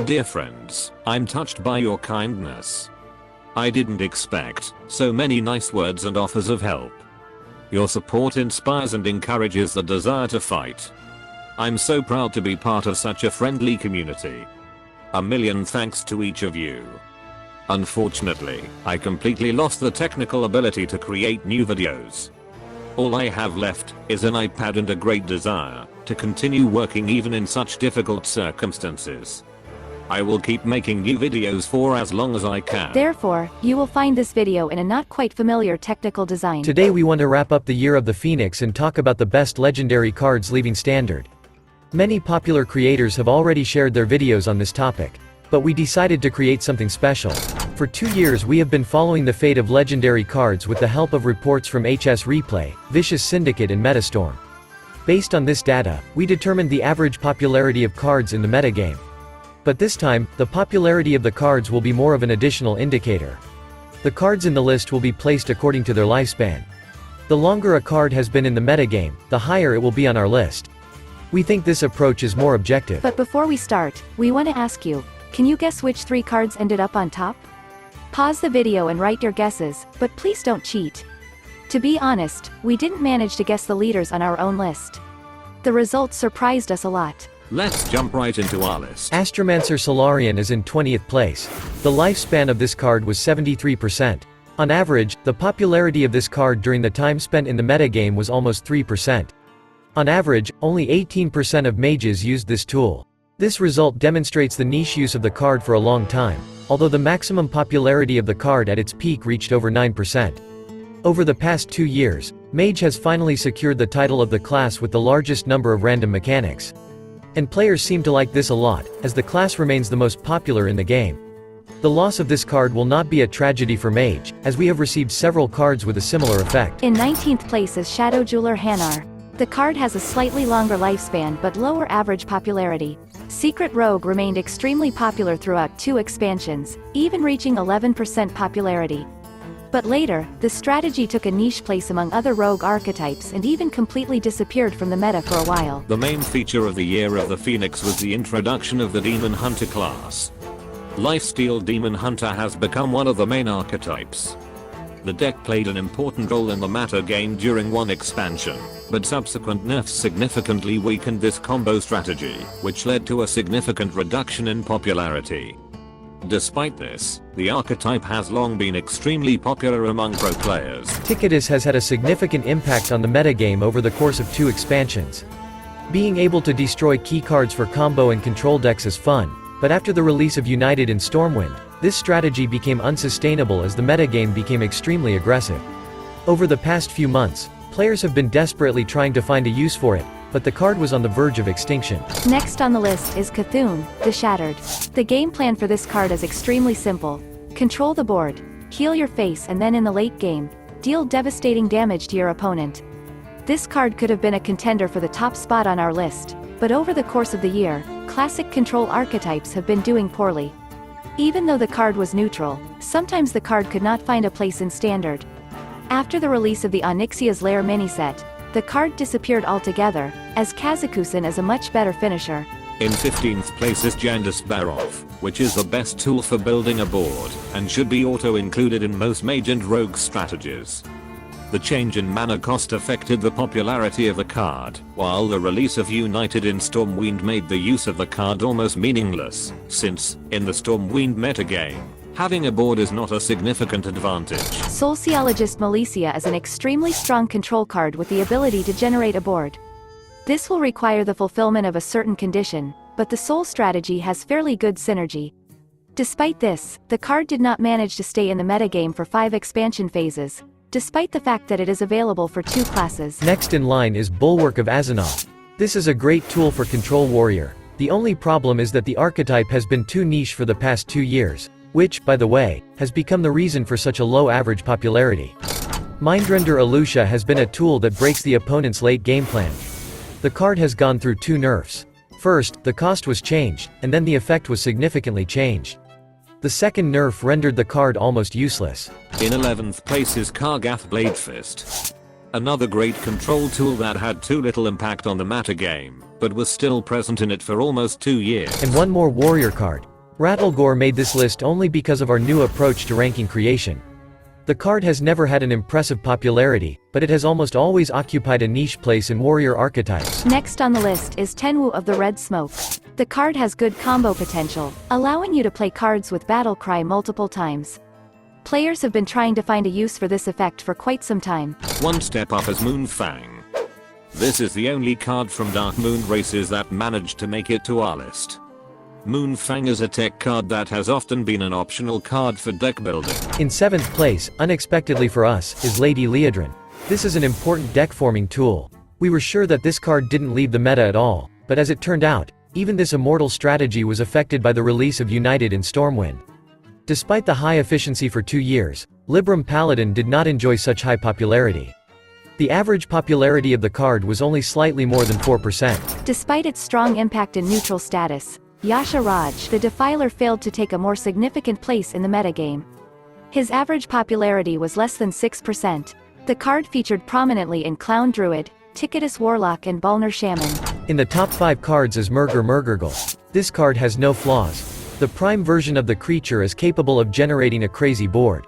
Dear friends, I'm touched by your kindness. I didn't expect so many nice words and offers of help. Your support inspires and encourages the desire to fight. I'm so proud to be part of such a friendly community. A million thanks to each of you. Unfortunately, I completely lost the technical ability to create new videos. All I have left is an iPad and a great desire to continue working even in such difficult circumstances. I will keep making new videos for as long as I can. Therefore, you will find this video in a not quite familiar technical design. Today we want to wrap up the year of the Phoenix and talk about the best legendary cards leaving standard. Many popular creators have already shared their videos on this topic. But we decided to create something special. For 2 years we have been following the fate of legendary cards with the help of reports from HS Replay, Vicious Syndicate and Metastorm. Based on this data, we determined the average popularity of cards in the metagame. But this time, the popularity of the cards will be more of an additional indicator. The cards in the list will be placed according to their lifespan. The longer a card has been in the metagame, the higher it will be on our list. We think this approach is more objective. But before we start, we want to ask you, can you guess which 3 cards ended up on top? Pause the video and write your guesses, but please don't cheat. To be honest, we didn't manage to guess the leaders on our own list. The results surprised us a lot. Let's jump right into our list. Astromancer Solarian is in 20th place. The lifespan of this card was 73%. On average, the popularity of this card during the time spent in the metagame was almost 3%. On average, only 18% of mages used this tool. This result demonstrates the niche use of the card for a long time, although the maximum popularity of the card at its peak reached over 9%. Over the past 2 years, Mage has finally secured the title of the class with the largest number of random mechanics. And players seem to like this a lot, as the class remains the most popular in the game. The loss of this card will not be a tragedy for Mage, as we have received several cards with a similar effect. In 19th place is Shadow Jeweler Hanar. The card has a slightly longer lifespan but lower average popularity. Secret Rogue remained extremely popular throughout 2 expansions, even reaching 11% popularity. But later, the strategy took a niche place among other rogue archetypes and even completely disappeared from the meta for a while. The main feature of the Year of the Phoenix was the introduction of the Demon Hunter class. Lifesteal Demon Hunter has become one of the main archetypes. The deck played an important role in the meta game during one expansion, but subsequent nerfs significantly weakened this combo strategy, which led to a significant reduction in popularity. Despite this, the archetype has long been extremely popular among pro players. Ticketus has had a significant impact on the metagame over the course of 2 expansions. Being able to destroy key cards for combo and control decks is fun, but after the release of United and Stormwind, this strategy became unsustainable as the metagame became extremely aggressive. Over the past few months, players have been desperately trying to find a use for it, but the card was on the verge of extinction. Next on the list is Cthulhu, the Shattered. The game plan for this card is extremely simple. Control the board, heal your face and then in the late game, deal devastating damage to your opponent. This card could have been a contender for the top spot on our list, but over the course of the year, classic control archetypes have been doing poorly. Even though the card was neutral, sometimes the card could not find a place in standard. After the release of the Onyxia's Lair miniset, the card disappeared altogether, as Kazakusan is a much better finisher. In 15th place is Jandy Sparrow, which is the best tool for building a board, and should be auto-included in most mage and rogue strategies. The change in mana cost affected the popularity of the card, while the release of United in Stormwind made the use of the card almost meaningless, since, in the Stormwind metagame, having a board is not a significant advantage. Sociologist Milicia is an extremely strong control card with the ability to generate a board. This will require the fulfillment of a certain condition, but the Soul strategy has fairly good synergy. Despite this, the card did not manage to stay in the metagame for 5 expansion phases, despite the fact that it is available for 2 classes. Next in line is Bulwark of Asinov. This is a great tool for Control Warrior. The only problem is that the archetype has been too niche for the past 2 years. Which, by the way, has become the reason for such a low average popularity. Mindrender Alusha has been a tool that breaks the opponent's late game plan. The card has gone through 2 nerfs. First, the cost was changed, and then the effect was significantly changed. The second nerf rendered the card almost useless. In 11th place is Kargath Bladefist. Another great control tool that had too little impact on the metagame, but was still present in it for almost 2 years. And one more warrior card. Rattlegore made this list only because of our new approach to ranking creation. The card has never had an impressive popularity, but it has almost always occupied a niche place in warrior archetypes. Next on the list is Tenwu of the Red Smoke. The card has good combo potential, allowing you to play cards with Battle Cry multiple times. Players have been trying to find a use for this effect for quite some time. One step up is Moonfang. This is the only card from Dark Moon races that managed to make it to our list. Moonfang is a tech card that has often been an optional card for deck building. In 7th place, unexpectedly for us, is Lady Liadrin. This is an important deck forming tool. We were sure that this card didn't leave the meta at all, but as it turned out, even this immortal strategy was affected by the release of United in Stormwind. Despite the high efficiency for 2 years, Libram Paladin did not enjoy such high popularity. The average popularity of the card was only slightly more than 4%. Despite its strong impact in neutral status, Yasha Raj the Defiler failed to take a more significant place in the metagame. His average popularity was less than 6%. The card featured prominently in Clown Druid, Ticketus Warlock and Balner Shaman. In the top 5 cards is Murgurgle. This card has no flaws. The prime version of the creature is capable of generating a crazy board.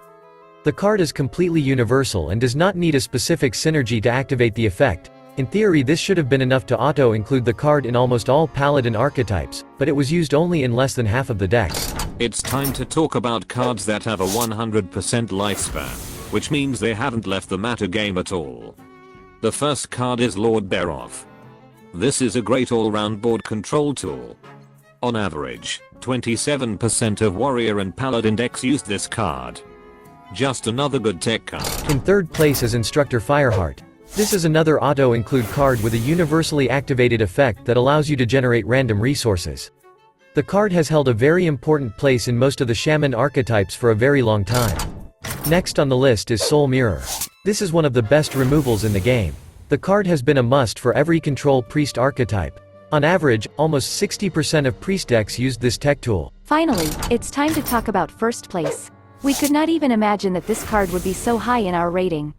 The card is completely universal and does not need a specific synergy to activate the effect. In theory, this should have been enough to auto-include the card in almost all Paladin archetypes, but it was used only in less than half of the decks. It's time to talk about cards that have a 100% lifespan, which means they haven't left the meta game at all. The first card is Lord Baroff. This is a great all-round board control tool. On average, 27% of warrior and paladin decks used this card. Just another good tech card. In 3rd place is Instructor Fireheart. This is another auto-include card with a universally activated effect that allows you to generate random resources. The card has held a very important place in most of the shaman archetypes for a very long time. Next on the list is Soul Mirror. This is one of the best removals in the game. The card has been a must for every control priest archetype. On average, almost 60% of priest decks used this tech tool. Finally, it's time to talk about 1st place. We could not even imagine that this card would be so high in our rating.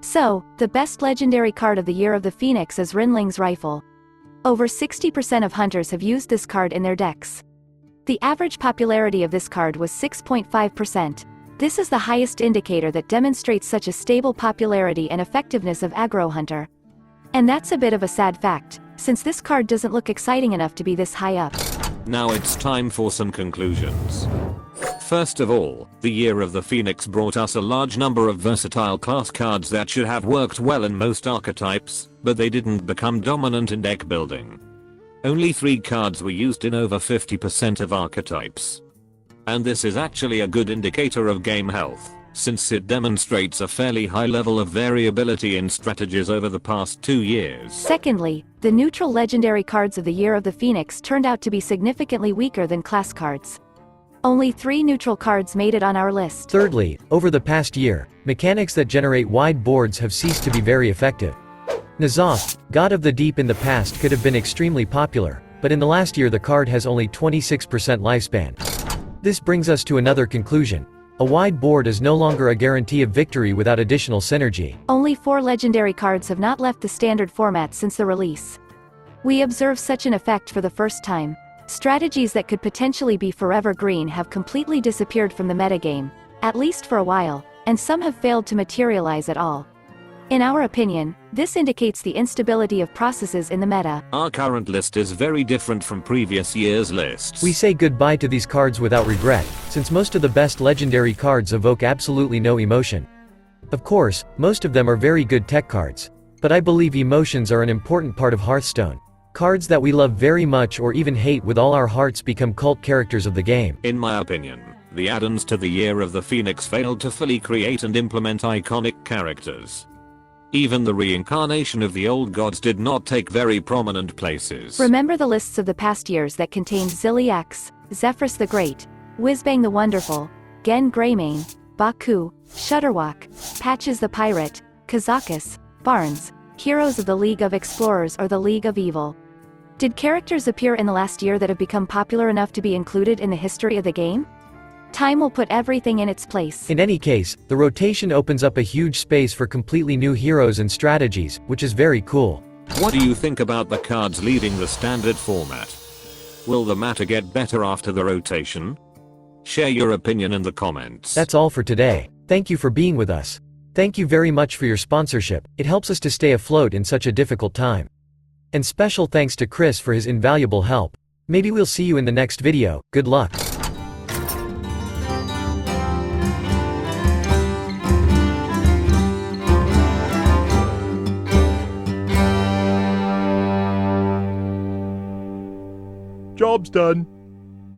So, the best legendary card of the Year of the Phoenix is Rinling's Rifle. Over 60% of hunters have used this card in their decks. The average popularity of this card was 6.5%. This is the highest indicator that demonstrates such a stable popularity and effectiveness of Aggro Hunter. And that's a bit of a sad fact, since this card doesn't look exciting enough to be this high up. Now it's time for some conclusions. First of all, the Year of the Phoenix brought us a large number of versatile class cards that should have worked well in most archetypes, but they didn't become dominant in deck building. Only 3 cards were used in over 50% of archetypes. And this is actually a good indicator of game health, since it demonstrates a fairly high level of variability in strategies over the past 2 years. Secondly, the neutral legendary cards of the Year of the Phoenix turned out to be significantly weaker than class cards. Only 3 neutral cards made it on our list. Thirdly, over the past year, mechanics that generate wide boards have ceased to be very effective. N'Zoth, God of the Deep in the past could have been extremely popular, but in the last year the card has only 26% lifespan. This brings us to another conclusion. A wide board is no longer a guarantee of victory without additional synergy. Only 4 legendary cards have not left the standard format since the release. We observe such an effect for the first time. Strategies that could potentially be forever green have completely disappeared from the metagame, at least for a while, and some have failed to materialize at all. In our opinion, this indicates the instability of processes in the meta. Our current list is very different from previous years' lists. We say goodbye to these cards without regret, since most of the best legendary cards evoke absolutely no emotion. Of course, most of them are very good tech cards. But I believe emotions are an important part of Hearthstone. Cards that we love very much or even hate with all our hearts become cult characters of the game. In my opinion, the add-ons to the Year of the Phoenix failed to fully create and implement iconic characters. Even the reincarnation of the old gods did not take very prominent places. Remember the lists of the past years that contained Ziliax, Zephyrus the Great, Whizbang the Wonderful, Gen Greymane, Baku, Shutterwalk, Patches the Pirate, Kazakus, Barnes, Heroes of the League of Explorers or the League of Evil. Did characters appear in the last year that have become popular enough to be included in the history of the game? Time will put everything in its place. In any case, the rotation opens up a huge space for completely new heroes and strategies, which is very cool. What do you think about the cards leaving the standard format? Will the meta get better after the rotation? Share your opinion in the comments. That's all for today. Thank you for being with us. Thank you very much for your sponsorship, it helps us to stay afloat in such a difficult time. And special thanks to Chris for his invaluable help. Maybe we'll see you in the next video, good luck. Job's done.